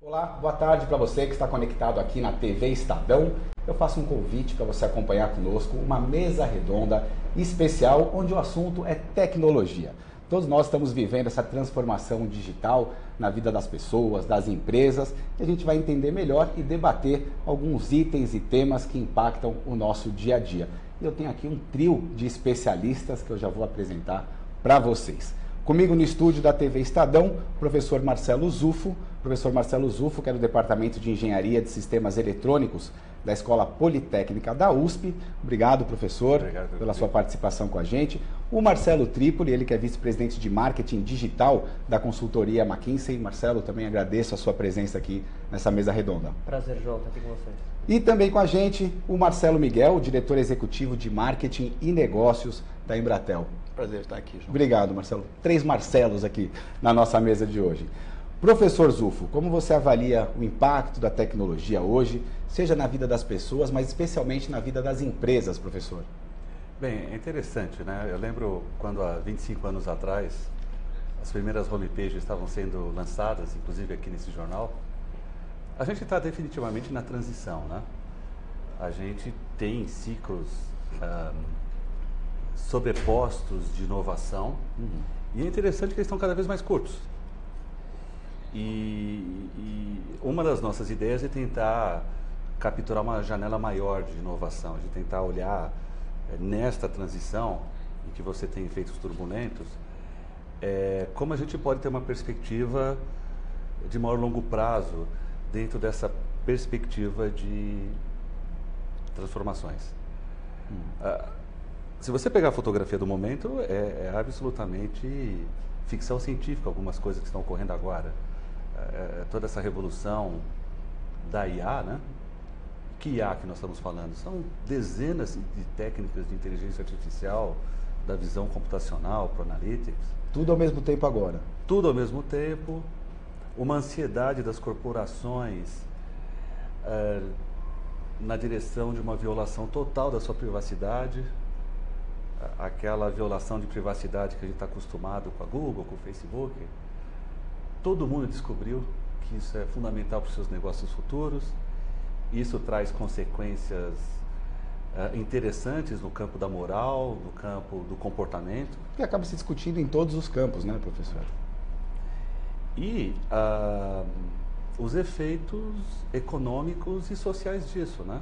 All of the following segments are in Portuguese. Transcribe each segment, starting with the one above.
Olá, boa tarde para você que está conectado aqui na TV Estadão. Eu faço um convite para você acompanhar conosco uma mesa redonda especial onde o assunto é tecnologia. Todos nós estamos vivendo essa transformação digital na vida das pessoas, das empresas, e a gente vai entender melhor e debater alguns itens e temas que impactam o nosso dia a dia. E eu tenho aqui um trio de especialistas que eu já vou apresentar para vocês. Comigo no estúdio da TV Estadão, o professor Marcelo Zufo. Professor Marcelo Zufo, que é do Departamento de Engenharia de Sistemas Eletrônicos da Escola Politécnica da USP. Obrigado, professor, pela sua participação com a gente. O Marcelo Trípoli, ele que é vice-presidente de Marketing Digital da consultoria McKinsey. Marcelo, também agradeço a sua presença aqui nessa mesa redonda. Prazer, João, estar aqui com vocês. E também com a gente o Marcelo Miguel, diretor executivo de Marketing e Negócios da Embratel. Prazer estar aqui, João. Obrigado, Marcelo. 3 Marcelos aqui na nossa mesa de hoje. Professor Zufo, como você avalia o impacto da tecnologia hoje, seja na vida das pessoas, mas especialmente na vida das empresas, professor? Bem, é interessante, né? Eu lembro quando há 25 anos atrás, as primeiras homepages estavam sendo lançadas, inclusive aqui nesse jornal. A gente está definitivamente na transição, né? A gente tem ciclos sobrepostos de inovação e é interessante que eles estão cada vez mais curtos. E uma das nossas ideias é tentar capturar uma janela maior de inovação, de tentar olhar nesta transição em que você tem efeitos turbulentos, como a gente pode ter uma perspectiva de maior longo prazo dentro dessa perspectiva de transformações. Se você pegar a fotografia do momento, é absolutamente ficção científica algumas coisas que estão ocorrendo agora. Toda essa revolução da IA, né? Que IA que nós estamos falando? São dezenas de técnicas de inteligência artificial, da visão computacional, para analytics. Tudo ao mesmo tempo agora. Tudo ao mesmo tempo. Uma ansiedade das corporações na direção de uma violação total da sua privacidade. Aquela violação de privacidade que a gente está acostumado com a Google, com o Facebook. Todo mundo descobriu que isso é fundamental para os seus negócios futuros. Isso traz consequências interessantes no campo da moral, no campo do comportamento. E acaba se discutindo em todos os campos, né, professor? E os efeitos econômicos e sociais disso, né?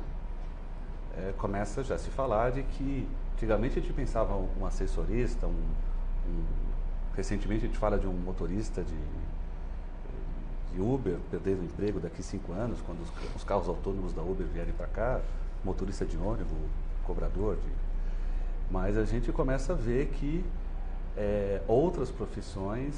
Começa já a se falar de que antigamente a gente pensava um assessorista, recentemente a gente fala de um motorista de Uber perdendo o emprego daqui a 5 anos, quando os carros autônomos da Uber vierem para cá, motorista de ônibus, cobrador. Mas a gente começa a ver que outras profissões,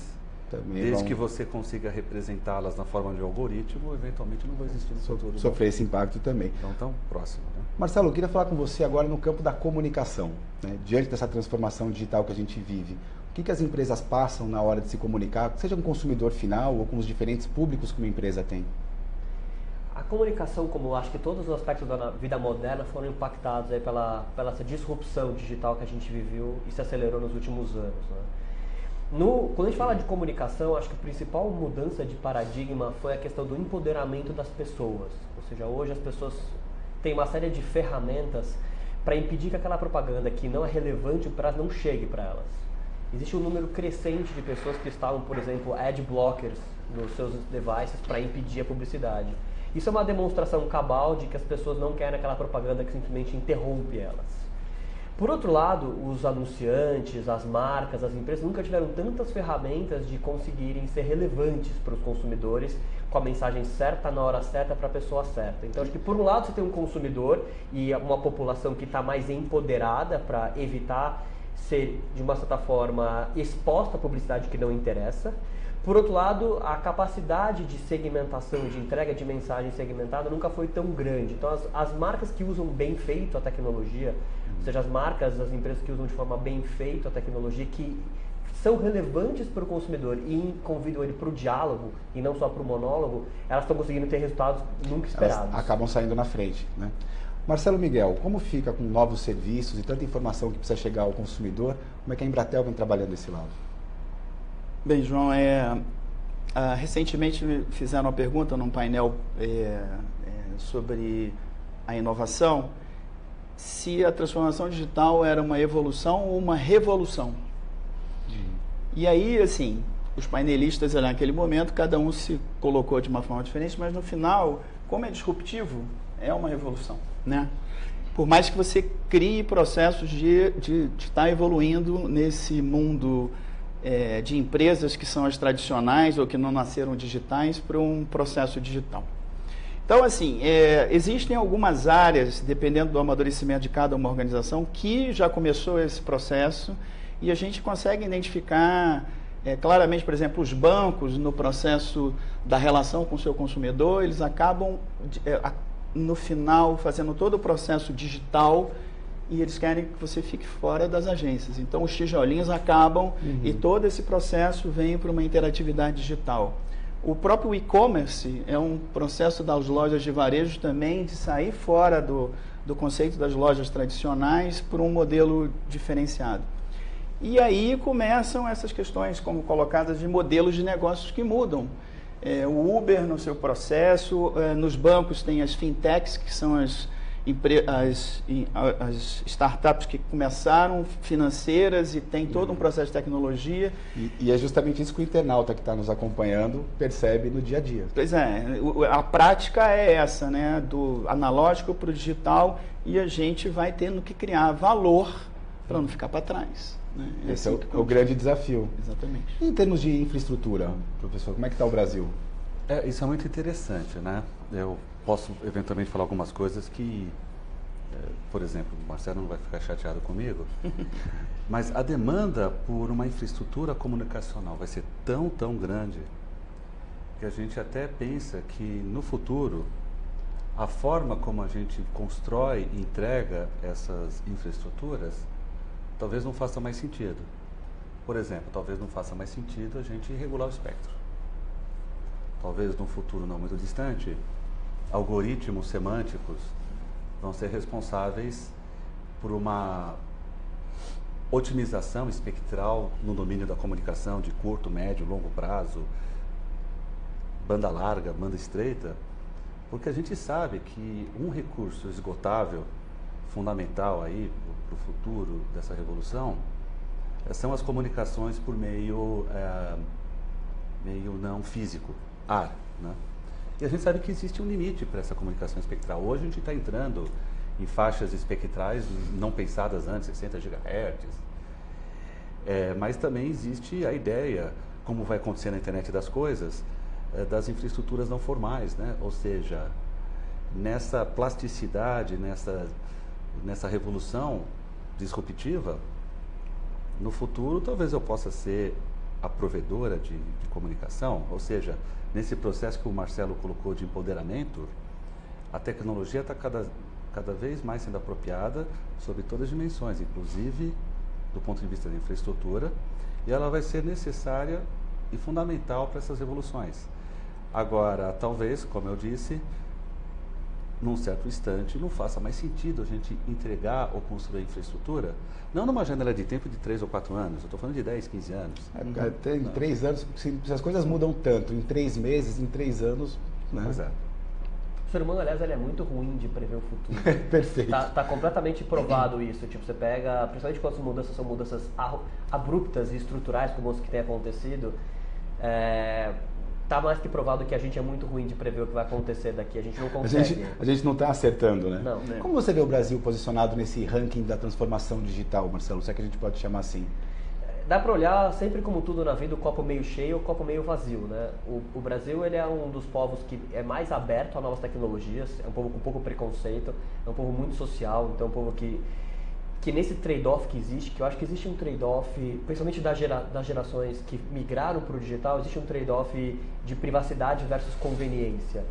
também desde que você consiga representá-las na forma de algoritmo, eventualmente não vai existir no futuro. Sofrer esse impacto também. Então, tão próximo. Né? Marcelo, eu queria falar com você agora no campo da comunicação. Né? Diante dessa transformação digital que a gente vive, o que as empresas passam na hora de se comunicar, seja com o consumidor final ou com os diferentes públicos que uma empresa tem? A comunicação, como acho que todos os aspectos da vida moderna foram impactados aí pela essa disrupção digital que a gente viveu e se acelerou nos últimos anos. Né? Quando a gente fala de comunicação, acho que a principal mudança de paradigma foi a questão do empoderamento das pessoas. Ou seja, hoje as pessoas têm uma série de ferramentas para impedir que aquela propaganda que não é relevante para elas não chegue para elas. Existe um número crescente de pessoas que instalam, por exemplo, ad blockers nos seus devices para impedir a publicidade. Isso é uma demonstração cabal de que as pessoas não querem aquela propaganda que simplesmente interrompe elas. Por outro lado, os anunciantes, as marcas, as empresas nunca tiveram tantas ferramentas de conseguirem ser relevantes para os consumidores com a mensagem certa, na hora certa, para a pessoa certa. Então, acho que por um lado você tem um consumidor e uma população que está mais empoderada para evitar ser, de uma certa forma, exposta à publicidade que não interessa. Por outro lado, a capacidade de segmentação, de entrega de mensagem segmentada nunca foi tão grande. Então, as marcas que usam bem feito a tecnologia, ou seja, as marcas, as empresas que usam de forma bem feita a tecnologia, que são relevantes para o consumidor e convidam ele para o diálogo e não só para o monólogo, elas estão conseguindo ter resultados nunca esperados. Elas acabam saindo na frente, né? Marcelo Miguel, como fica com novos serviços e tanta informação que precisa chegar ao consumidor? Como é que a Embratel vem trabalhando desse lado? Bem, João, Recentemente fizeram uma pergunta num painel sobre a inovação, se a transformação digital era uma evolução ou uma revolução. E aí, assim, os painelistas naquele momento, cada um se colocou de uma forma diferente, mas no final, como é disruptivo, é uma revolução, né? Por mais que você crie processos de estar evoluindo nesse mundo de empresas que são as tradicionais ou que não nasceram digitais para um processo digital. Então, assim, existem algumas áreas, dependendo do amadurecimento de cada uma organização, que já começou esse processo e a gente consegue identificar claramente, por exemplo, os bancos no processo da relação com o seu consumidor, eles acabam, no final, fazendo todo o processo digital e eles querem que você fique fora das agências. Então, os tijolinhos acabam e todo esse processo vem para uma interatividade digital. O próprio e-commerce é um processo das lojas de varejo também de sair fora do conceito das lojas tradicionais por um modelo diferenciado. E aí começam essas questões como colocadas de modelos de negócios que mudam. O Uber no seu processo, nos bancos tem as fintechs, que são as startups que começaram financeiras e tem todo um processo de tecnologia. E é justamente isso que o internauta que está nos acompanhando percebe no dia a dia. Pois é, a prática é essa, né? Do analógico para o digital, e a gente vai tendo que criar valor para não ficar para trás. Né? Esse é o grande desafio. Exatamente. E em termos de infraestrutura, professor, como é que está o Brasil? Isso é muito interessante, né? Eu posso eventualmente falar algumas coisas que, por exemplo, o Marcelo não vai ficar chateado comigo, mas a demanda por uma infraestrutura comunicacional vai ser tão grande que a gente até pensa que no futuro a forma como a gente constrói e entrega essas infraestruturas talvez não faça mais sentido. Por exemplo, talvez não faça mais sentido a gente regular o espectro. Talvez num futuro não muito distante, algoritmos semânticos vão ser responsáveis por uma otimização espectral no domínio da comunicação de curto, médio, longo prazo, banda larga, banda estreita, porque a gente sabe que um recurso esgotável, fundamental aí para o futuro dessa revolução, são as comunicações por meio não físico, ar, né? E a gente sabe que existe um limite para essa comunicação espectral. Hoje a gente está entrando em faixas espectrais não pensadas antes, 60 GHz. Mas também existe a ideia, como vai acontecer na internet das coisas, das infraestruturas não formais, né? Ou seja, nessa plasticidade, nessa revolução disruptiva, no futuro talvez eu possa ser a provedora de comunicação, ou seja, nesse processo que o Marcelo colocou de empoderamento, a tecnologia está cada vez mais sendo apropriada sob todas as dimensões, inclusive do ponto de vista da infraestrutura, e ela vai ser necessária e fundamental para essas revoluções. Agora, talvez, como eu disse, num certo instante, não faça mais sentido a gente entregar ou construir infraestrutura, não numa janela de tempo de 3 ou 4 anos, eu estou falando de 10, 15 anos. Até em 3 anos, se as coisas mudam tanto, em 3 meses, em 3 anos... Né? Pois é. O ser humano, aliás, ele é muito ruim de prever o futuro. Perfeito. Tá completamente provado isso. Tipo, você pega, principalmente quando as mudanças são mudanças abruptas e estruturais, como as que tem acontecido, tá mais que provado que a gente é muito ruim de prever o que vai acontecer daqui. A gente não consegue. A gente não está acertando, né? Não. Como você vê o Brasil posicionado nesse ranking da transformação digital, Marcelo? Se é que a gente pode chamar assim? Dá para olhar sempre como tudo na vida, o copo meio cheio ou o copo meio vazio, né? O Brasil, ele é um dos povos que é mais aberto a novas tecnologias, é um povo com pouco preconceito, é um povo muito social, então é um povo que nesse trade-off que existe, que eu acho que existe um trade-off, principalmente das gerações que migraram para o digital, existe um trade-off de privacidade versus conveniência.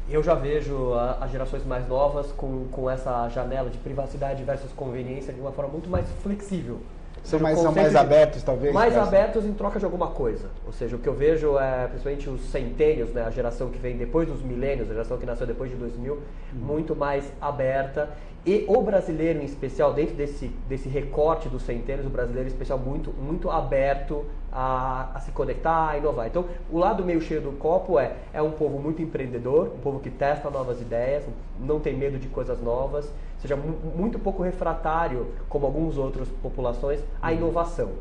Eu já vejo as gerações mais novas com essa janela de privacidade versus conveniência de uma forma muito mais flexível. São mais abertos, talvez? Mais abertos em troca de alguma coisa. Ou seja, o que eu vejo é, principalmente os centênios, né, a geração que vem depois dos milênios, a geração que nasceu depois de 2000, muito mais aberta. E o brasileiro, em especial, dentro desse recorte dos centênios, o brasileiro, em especial, muito aberto a se conectar, a inovar. Então, o lado meio cheio do copo é um povo muito empreendedor, um povo que testa novas ideias, não tem medo de coisas novas, seja muito pouco refratário, como algumas outras populações, à inovação.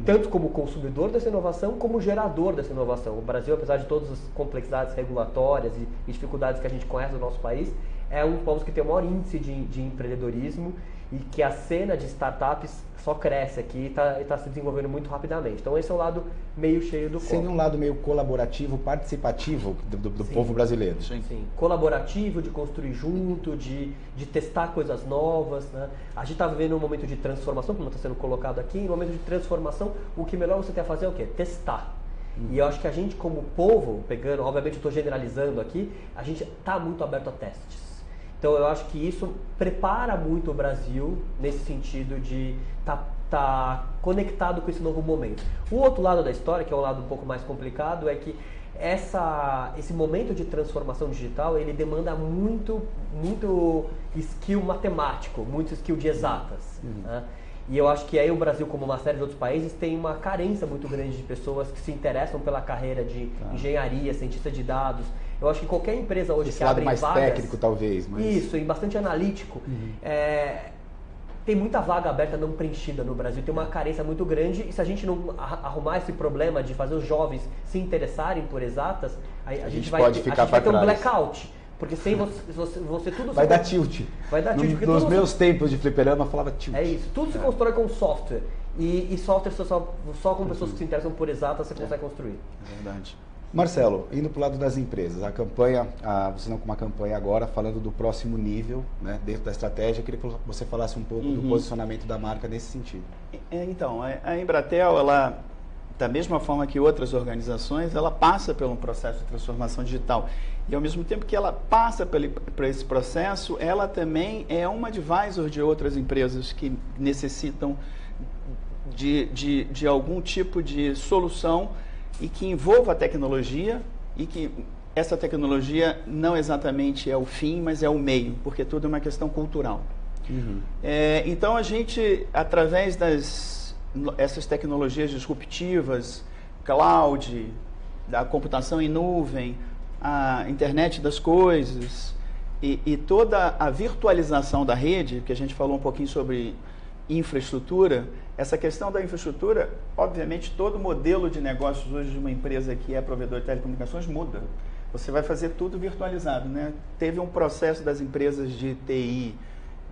Tanto como consumidor dessa inovação, como gerador dessa inovação. O Brasil, apesar de todas as complexidades regulatórias e dificuldades que a gente conhece no nosso país, é um dos povos que tem o maior índice de empreendedorismo e que a cena de startups só cresce aqui e está se desenvolvendo muito rapidamente. Então esse é o lado meio cheio do copo. Seria um lado meio colaborativo, participativo do povo brasileiro. Sim. Colaborativo, de construir junto, de testar coisas novas. Né? A gente está vivendo um momento de transformação, como está sendo colocado aqui, um momento de transformação, o que melhor você tem a fazer é o quê? Testar. E eu acho que a gente como povo, obviamente eu estou generalizando aqui, a gente está muito aberto a testes. Então eu acho que isso prepara muito o Brasil nesse sentido de tá conectado com esse novo momento. O outro lado da história, que é um lado um pouco mais complicado, é que esse momento de transformação digital, ele demanda muito skill matemático, muito skill de exatas. Né? E eu acho que aí o Brasil, como uma série de outros países, tem uma carência muito grande de pessoas que se interessam pela carreira de engenharia, cientista de dados. Eu acho que qualquer empresa hoje esse que lado abre mais vagas... técnico, talvez. Mas... Isso, e bastante analítico. Tem muita vaga aberta não preenchida no Brasil, tem uma carência muito grande, e se a gente não arrumar esse problema de fazer os jovens se interessarem por exatas, a gente vai ter um blackout. Porque sem você tudo... Vai dar tilt. Vai dar tilt. Nos meus tempos de fliperama, eu falava tilt. É isso. Tudo se constrói com software. E software só com pessoas que se interessam por exatas você consegue construir. É verdade. Marcelo, indo para o lado das empresas, a campanha, você não com uma campanha agora, falando do próximo nível, né, dentro da estratégia, eu queria que você falasse um pouco do posicionamento da marca nesse sentido. Então, a Embratel, ela, da mesma forma que outras organizações, ela passa por um processo de transformação digital. E ao mesmo tempo que ela passa por esse processo, ela também é uma advisor de outras empresas que necessitam de algum tipo de solução e que envolva a tecnologia, e que essa tecnologia não exatamente é o fim, mas é o meio, porque tudo é uma questão cultural. Então a gente, através essas tecnologias disruptivas, cloud, da computação em nuvem, a internet das coisas e toda a virtualização da rede, que a gente falou um pouquinho sobre infraestrutura, essa questão da infraestrutura, obviamente todo modelo de negócios hoje de uma empresa que é provedor de telecomunicações muda. Você vai fazer tudo virtualizado, né? Teve um processo das empresas de TI,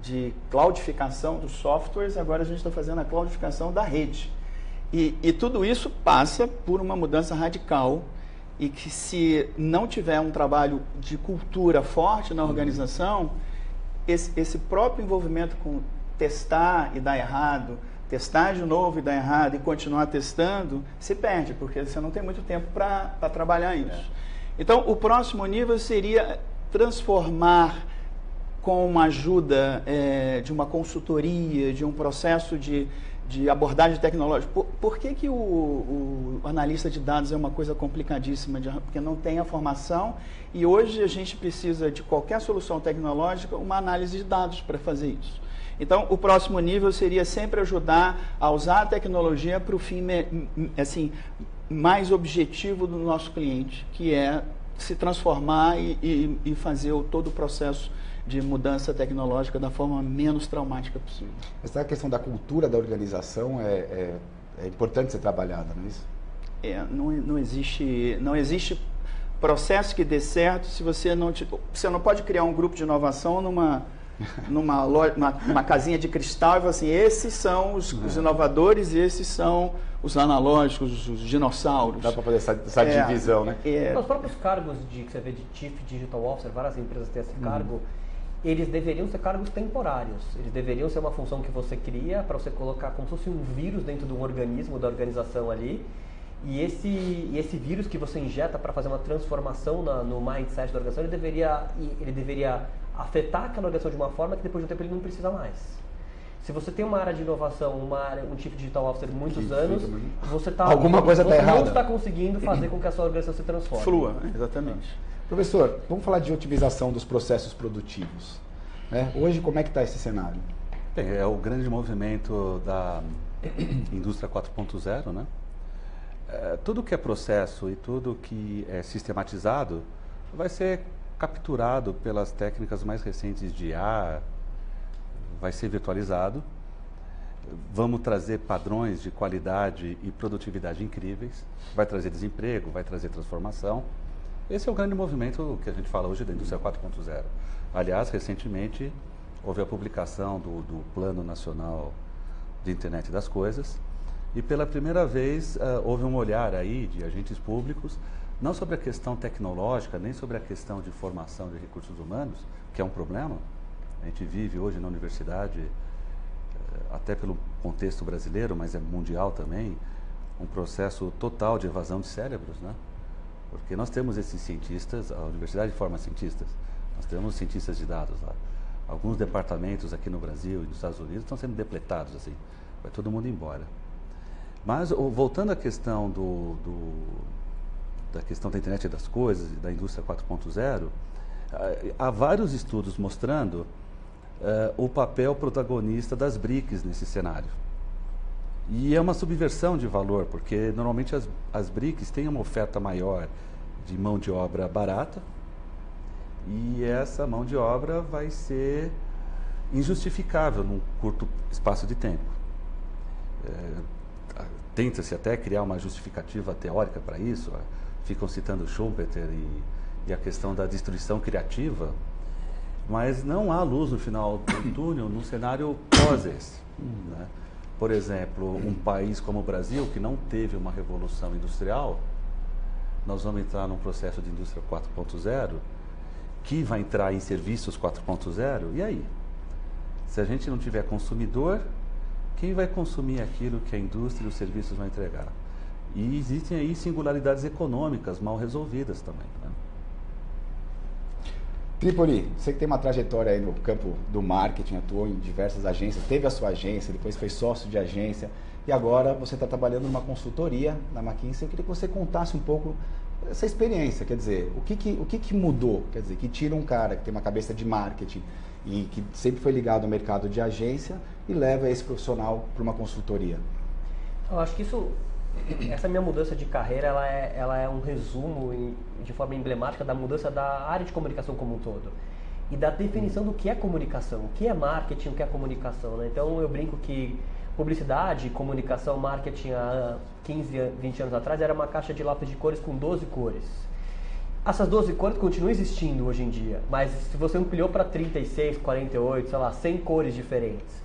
de cloudificação dos softwares, agora a gente está fazendo a cloudificação da rede. E tudo isso passa por uma mudança radical e que se não tiver um trabalho de cultura forte na organização, esse próprio envolvimento com testar e dar errado, testar de novo e dar errado e continuar testando, se perde, porque você não tem muito tempo para trabalhar isso. Então, o próximo nível seria transformar com uma ajuda de uma consultoria, de um processo de abordagem tecnológica. Por que o analista de dados é uma coisa complicadíssima? Porque não tem a formação e hoje a gente precisa de qualquer solução tecnológica, uma análise de dados para fazer isso. Então, o próximo nível seria sempre ajudar a usar a tecnologia para o fim assim, mais objetivo do nosso cliente, que é se transformar e fazer todo o processo de mudança tecnológica da forma menos traumática possível. Essa questão da cultura da organização é importante ser trabalhada, não é isso? Não existe processo que dê certo se você não... Você não pode criar um grupo de inovação numa casinha de cristal e falar assim, esses são os inovadores e esses são os analógicos, os dinossauros. Dá para fazer essa divisão, né? Os próprios cargos que você vê de Chief Digital Officer, várias empresas têm esse cargo, eles deveriam ser cargos temporários. Eles deveriam ser uma função que você cria para você colocar como se fosse um vírus dentro de um organismo, da organização ali. E esse vírus que você injeta para fazer uma transformação no mindset da organização, ele deveria afetar aquela organização de uma forma que depois de um tempo ele não precisa mais. Se você tem uma área de inovação, um Chief Digital Officer muitos anos, você alguma coisa está errada. Não está conseguindo fazer com que a sua organização se transforme. Flua, exatamente. Professor, vamos falar de otimização dos processos produtivos. Hoje, como é que está esse cenário? Bem, é o grande movimento da indústria 4.0, né? Tudo que é processo e tudo que é sistematizado vai ser capturado pelas técnicas mais recentes de IA, vai ser virtualizado. Vamos trazer padrões de qualidade e produtividade incríveis, vai trazer desemprego, vai trazer transformação. Esse é o grande movimento que a gente fala hoje da indústria 4.0. Aliás, recentemente houve a publicação do Plano Nacional de Internet das Coisas e pela primeira vez houve um olhar aí de agentes públicos, não sobre a questão tecnológica, nem sobre a questão de formação de recursos humanos, que é um problema. A gente vive hoje na universidade, até pelo contexto brasileiro, mas é mundial também, um processo total de evasão de cérebros, né? Porque nós temos esses cientistas, a universidade forma cientistas, nós temos cientistas de dados lá. Alguns departamentos aqui no Brasil e nos Estados Unidos estão sendo depletados, assim, vai todo mundo embora. Mas, voltando à questão da questão da internet das coisas e da indústria 4.0, há vários estudos mostrando o papel protagonista das BRICS nesse cenário. E é uma subversão de valor, porque normalmente as BRICS têm uma oferta maior de mão de obra barata, e essa mão de obra vai ser injustificável num curto espaço de tempo. Tenta-se até criar uma justificativa teórica para isso, ficam citando Schumpeter e a questão da destruição criativa, mas não há luz no final do túnel num cenário pós esse, né? Por exemplo, um país como o Brasil, que não teve uma revolução industrial, nós vamos entrar num processo de indústria 4.0, que vai entrar em serviços 4.0, e aí? Se a gente não tiver consumidor, quem vai consumir aquilo que a indústria e os serviços vão entregar? E existem aí singularidades econômicas mal resolvidas também, né? Tripoli, você que tem uma trajetória aí no campo do marketing, atuou em diversas agências, teve a sua agência, depois foi sócio de agência e agora você está trabalhando numa consultoria na McKinsey. Eu queria que você contasse um pouco essa experiência, quer dizer, o que mudou, quer dizer, que tira um cara que tem uma cabeça de marketing e que sempre foi ligado ao mercado de agência e leva esse profissional para uma consultoria. Eu acho que essa minha mudança de carreira, ela é um resumo de forma emblemática da mudança da área de comunicação como um todo e da definição do que é comunicação, o que é marketing, o que é comunicação, né? Então eu brinco que publicidade, comunicação, marketing há 15, 20 anos atrás era uma caixa de lápis de cores com 12 cores. Essas 12 cores continuam existindo hoje em dia, mas se você ampliou para 36, 48, sei lá, 100 cores diferentes.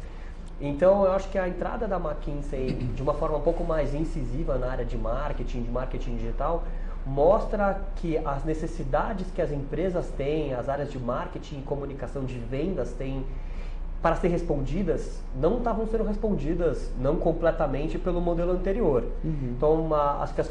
Então, eu acho que a entrada da McKinsey, de uma forma um pouco mais incisiva na área de marketing digital, mostra que as necessidades que as empresas têm, as áreas de marketing, comunicação, de vendas têm para ser respondidas, não estavam sendo respondidas, não completamente, pelo modelo anterior. Então, acho que as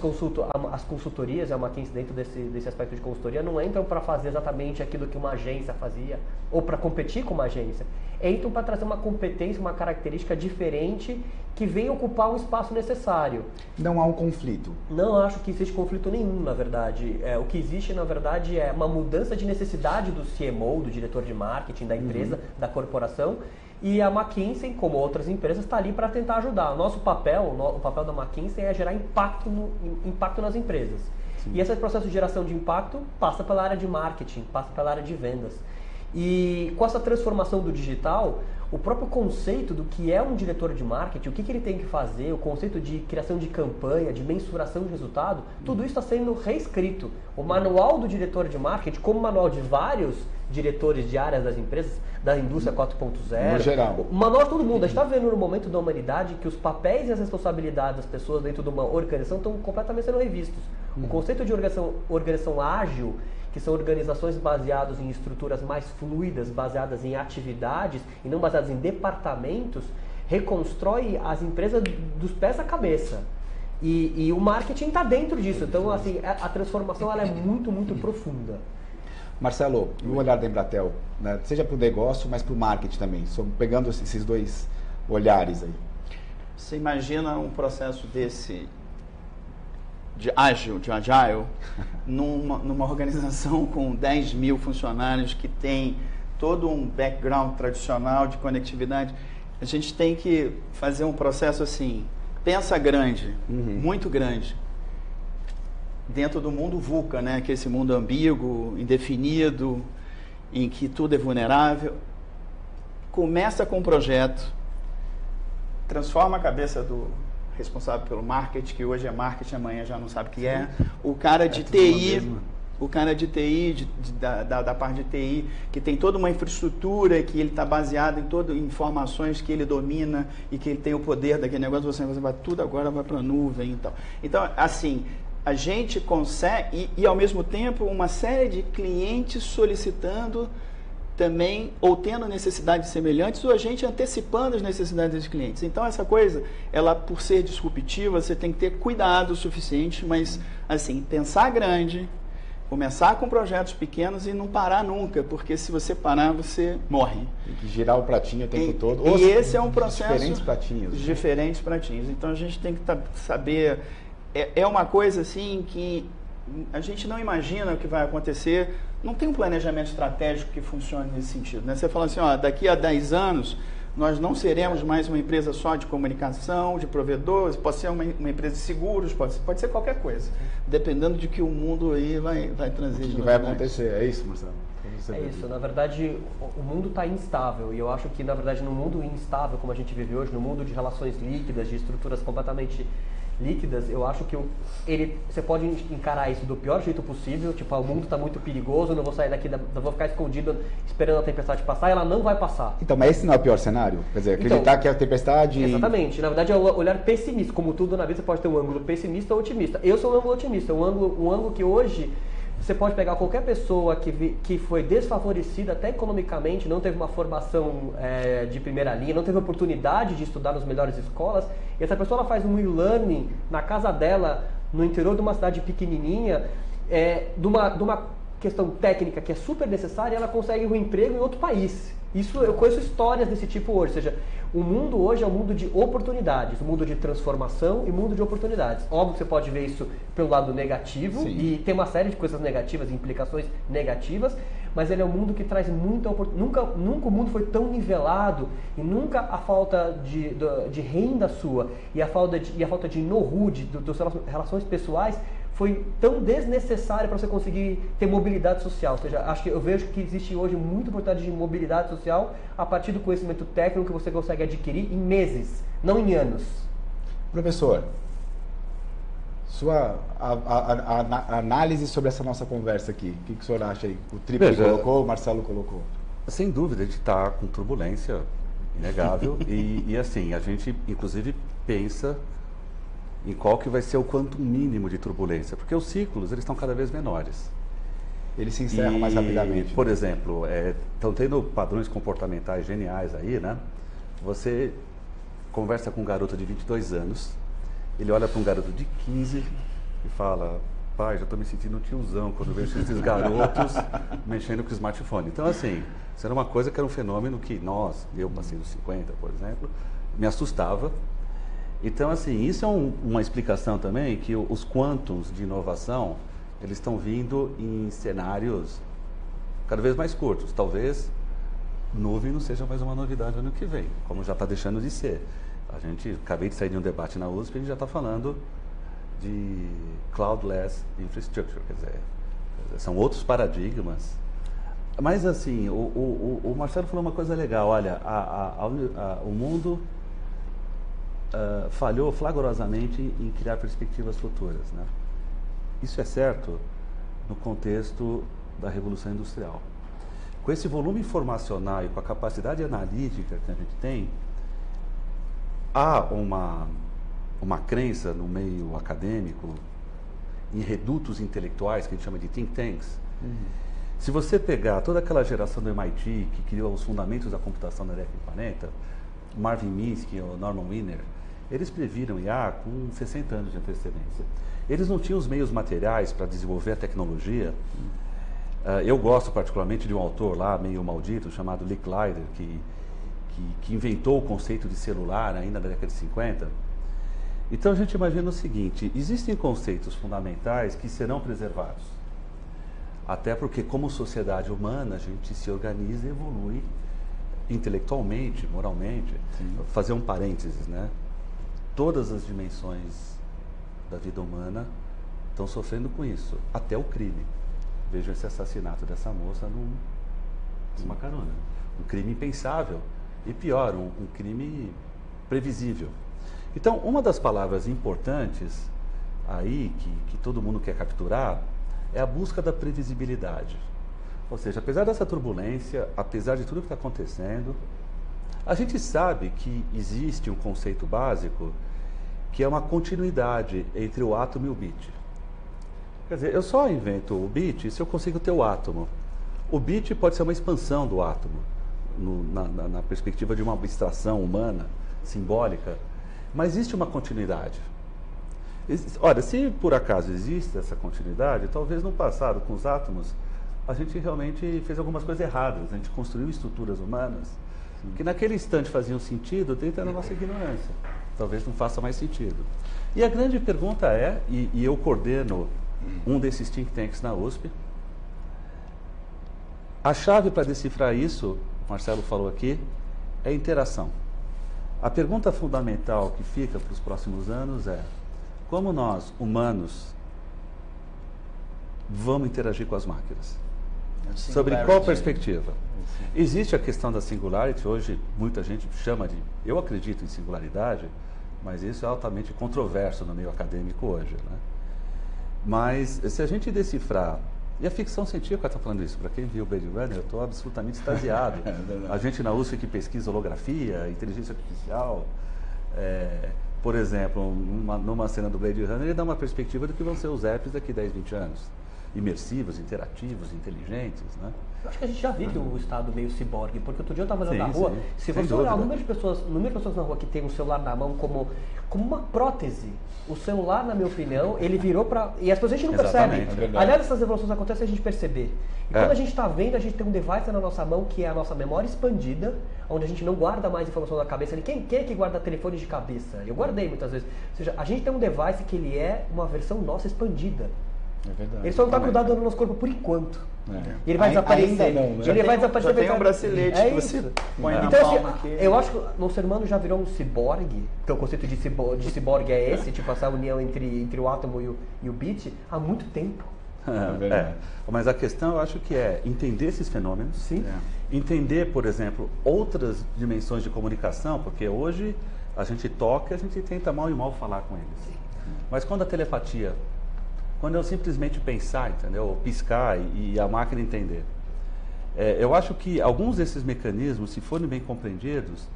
consultorias, a McKinsey dentro desse aspecto de consultoria, não entram para fazer exatamente aquilo que uma agência fazia, ou para competir com uma agência. Entram para trazer uma competência, uma característica diferente, que vem ocupar um espaço necessário. Não há um conflito? Não acho que existe conflito nenhum, na verdade. O que existe, na verdade, é uma mudança de necessidade do CMO, do diretor de marketing da empresa, da corporação, e a McKinsey, como outras empresas, está ali para tentar ajudar. O nosso papel, o papel da McKinsey é gerar impacto nas empresas. Sim. E esse processo de geração de impacto passa pela área de marketing, passa pela área de vendas. E com essa transformação do digital, o próprio conceito do que é um diretor de marketing, o que ele tem que fazer, o conceito de criação de campanha, de mensuração de resultado, tudo isso está sendo reescrito. O manual do diretor de marketing, como o manual de vários diretores de áreas das empresas, da indústria 4.0, no geral. O manual de todo mundo. A gente está vendo no momento da humanidade que os papéis e as responsabilidades das pessoas dentro de uma organização estão completamente sendo revistos. O conceito de organização ágil, que são organizações baseadas em estruturas mais fluidas, baseadas em atividades e não baseadas em departamentos, reconstrói as empresas dos pés à cabeça. E o marketing está dentro disso. Então, assim, a transformação ela é muito, muito profunda. Marcelo, no olhar da Embratel, né, seja para o negócio, mas para o marketing também, pegando esses dois olhares aí. Você imagina um processo desse de agile, numa organização com 10 mil funcionários que tem todo um background tradicional de conectividade. A gente tem que fazer um processo assim, pensa grande, muito grande, dentro do mundo VUCA, né? Que é esse mundo ambíguo, indefinido, em que tudo é vulnerável. Começa com um projeto, transforma a cabeça do responsável pelo marketing, que hoje é marketing, amanhã já não sabe o que é. O cara de TI, da parte de TI, que tem toda uma infraestrutura, que ele está baseado em informações que ele domina e que ele tem o poder daquele negócio, você vai tudo agora vai para a nuvem e tal. Então, assim, a gente consegue, e ao mesmo tempo uma série de clientes solicitando também, ou tendo necessidades semelhantes, ou a gente antecipando as necessidades dos clientes. Então, essa coisa, ela por ser disruptiva, você tem que ter cuidado o suficiente, mas, assim, pensar grande, começar com projetos pequenos e não parar nunca, porque se você parar, você morre. Tem que girar o pratinho o tempo todo. E esse é um processo... Diferentes pratinhos. Diferentes pratinhos. Então, a gente tem que saber... É uma coisa, assim, que a gente não imagina o que vai acontecer. Não tem um planejamento estratégico que funcione nesse sentido, né? Você fala assim, ó, daqui a 10 anos nós não seremos mais uma empresa só de comunicação, de provedores, pode ser uma empresa de seguros, pode ser qualquer coisa, dependendo de que o mundo aí vai trazer. O que vai acontecer, é isso, Marcelo? É isso, na verdade o mundo está instável e eu acho que na verdade no mundo instável como a gente vive hoje, no mundo de relações líquidas, de estruturas completamente líquidas, eu acho que você pode encarar isso do pior jeito possível, tipo, o mundo está muito perigoso, não vou sair daqui, não vou ficar escondido esperando a tempestade passar, ela não vai passar. Então, mas esse não é o pior cenário? Quer dizer, acreditar então, que a tempestade... Exatamente, na verdade é o olhar pessimista, como tudo na vida você pode ter um ângulo pessimista ou otimista. Eu sou um ângulo otimista, um ângulo que hoje você pode pegar qualquer pessoa que foi desfavorecida até economicamente, não teve uma formação de primeira linha, não teve oportunidade de estudar nas melhores escolas, e essa pessoa ela faz um e-learning na casa dela, no interior de uma cidade pequenininha, de uma questão técnica que é super necessária, e ela consegue um emprego em outro país. Isso, eu conheço histórias desse tipo hoje, ou seja, o mundo hoje é um mundo de oportunidades, um mundo de transformação e mundo de oportunidades. Óbvio que você pode ver isso pelo lado negativo, sim, e tem uma série de coisas negativas, implicações negativas, mas ele é um mundo que traz muita oportunidade. Nunca o mundo foi tão nivelado e nunca a falta de renda sua e a falta de know-how, das relações pessoais, foi tão desnecessário para você conseguir ter mobilidade social. Ou seja, acho que eu vejo que existe hoje muita oportunidade de mobilidade social a partir do conhecimento técnico que você consegue adquirir em meses, não em anos. Professor, sua análise sobre essa nossa conversa aqui, o que o senhor acha aí? O Triplo colocou, o Marcelo colocou. Sem dúvida, a gente está com turbulência, inegável, e assim, a gente inclusive pensa em qual que vai ser o quanto mínimo de turbulência, porque os ciclos eles estão cada vez menores. Eles se encerram mais rapidamente. Por exemplo, estão tendo padrões comportamentais geniais aí, né? Você conversa com um garoto de 22 anos, ele olha para um garoto de 15 e fala, pai, já estou me sentindo um tiozão quando vejo esses garotos mexendo com o smartphone. Então, assim, isso era uma coisa que era um fenômeno que eu passei dos 50, por exemplo, me assustava. Então, assim, isso é uma explicação também que os quantums de inovação, eles estão vindo em cenários cada vez mais curtos. Talvez nuvem não seja mais uma novidade ano que vem, como já está deixando de ser. Acabei de sair de um debate na USP e a gente já está falando de cloudless infrastructure, quer dizer, são outros paradigmas. Mas, assim, o Marcelo falou uma coisa legal, olha, o mundo... falhou flagrosamente em criar perspectivas futuras, né? Isso é certo no contexto da Revolução Industrial. Com esse volume informacional e com a capacidade analítica que a gente tem, há uma crença no meio acadêmico em redutos intelectuais que a gente chama de think tanks. Se você pegar toda aquela geração do MIT que criou os fundamentos da computação na década de 40, Marvin Minsky ou Norman Wiener, eles previram IA com 60 anos de antecedência. Eles não tinham os meios materiais para desenvolver a tecnologia. Eu gosto particularmente de um autor lá, meio maldito, chamado Licklider, que inventou o conceito de celular ainda na década de 50. Então a gente imagina o seguinte, existem conceitos fundamentais que serão preservados. Até porque, como sociedade humana, a gente se organiza e evolui intelectualmente, moralmente. Sim. Vou fazer um parênteses, né? Todas as dimensões da vida humana estão sofrendo com isso, até o crime. Vejam esse assassinato dessa moça numa carona. Um crime impensável e pior, um crime previsível. Então, uma das palavras importantes aí que todo mundo quer capturar é a busca da previsibilidade. Ou seja, apesar dessa turbulência, apesar de tudo que está acontecendo, a gente sabe que existe um conceito básico que é uma continuidade entre o átomo e o bit. Quer dizer, eu só invento o bit se eu consigo ter o átomo. O bit pode ser uma expansão do átomo, na perspectiva de uma abstração humana, simbólica, mas existe uma continuidade. Olha, se por acaso existe essa continuidade, talvez no passado, com os átomos, a gente realmente fez algumas coisas erradas. A gente construiu estruturas humanas que naquele instante faziam sentido dentro da nossa ignorância. Talvez não faça mais sentido. E a grande pergunta é, e eu coordeno um desses think tanks na USP, a chave para decifrar isso, o Marcelo falou aqui, é interação. A pergunta fundamental que fica para os próximos anos é: como nós, humanos, vamos interagir com as máquinas? Sobre qual perspectiva? Existe a questão da singularity, hoje muita gente chama de, eu acredito em singularidade, mas isso é altamente controverso no meio acadêmico hoje, né? Mas se a gente decifrar, e a ficção científica está falando isso, para quem viu o Blade Runner, eu estou absolutamente extasiado. A gente na USP que pesquisa holografia, inteligência artificial, por exemplo, numa cena do Blade Runner, ele dá uma perspectiva do que vão ser os apps daqui 10, 20 anos. Imersivos, interativos, inteligentes, né? Eu acho que a gente já vive o estado meio ciborgue, porque outro dia eu estava andando na rua, sim, se sem você olhar o dúvida. número de pessoas na rua que tem um celular na mão como uma prótese, o celular, na minha opinião, ele virou para... E as pessoas a gente não Exatamente, percebe. é verdade. Aliás, essas evoluções acontecem a gente perceber. E quando É. a gente está vendo, a gente tem um device na nossa mão que é a nossa memória expandida, onde a gente não guarda mais informação na cabeça. Quem é que guarda telefone de cabeça? Eu guardei muitas vezes. Ou seja, a gente tem um device que ele é uma versão nossa expandida. É verdade. Ele só não está grudado no nosso corpo por enquanto. É. Ele vai desaparecer. Ainda não, né? Ele vai desaparecer. Já tem um bracelete que você isso. põe na Então, palma assim, aqui. eu acho que o ser humano já virou um ciborgue, que o conceito de ciborgue é esse, tipo essa união entre o átomo e o bit, há muito tempo. Mas a questão, eu acho que é entender esses fenômenos, Sim. entender, por exemplo, outras dimensões de comunicação, porque hoje a gente toca e a gente tenta mal e mal falar com eles. Mas quando a telepatia, quando eu simplesmente pensar, entendeu? Ou piscar e a máquina entender. Eu acho que alguns desses mecanismos, se forem bem compreendidos,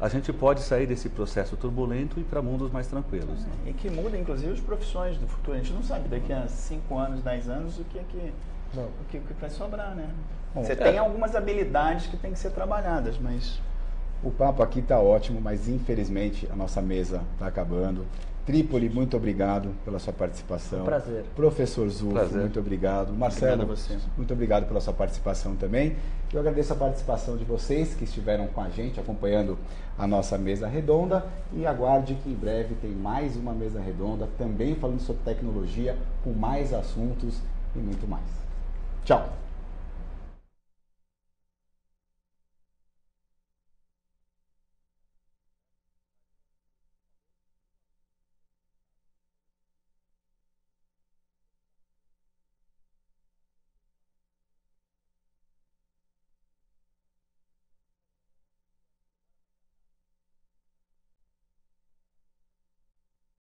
a gente pode sair desse processo turbulento e ir para mundos mais tranquilos. Né? E que muda, inclusive, as profissões do futuro. A gente não sabe daqui a 5 anos, 10 anos, o que vai sobrar, né? Bom, Você tem algumas habilidades que têm que ser trabalhadas, mas... O papo aqui está ótimo, mas infelizmente a nossa mesa está acabando. Trípoli, muito obrigado pela sua participação. Um prazer. Professor Zulfo, Prazer. muito obrigado. Marcelo, Obrigado a você. muito obrigado pela sua participação também. Eu agradeço a participação de vocês que estiveram com a gente, acompanhando a nossa mesa redonda. E aguarde que em breve tem mais uma mesa redonda, também falando sobre tecnologia, com mais assuntos e muito mais. Tchau!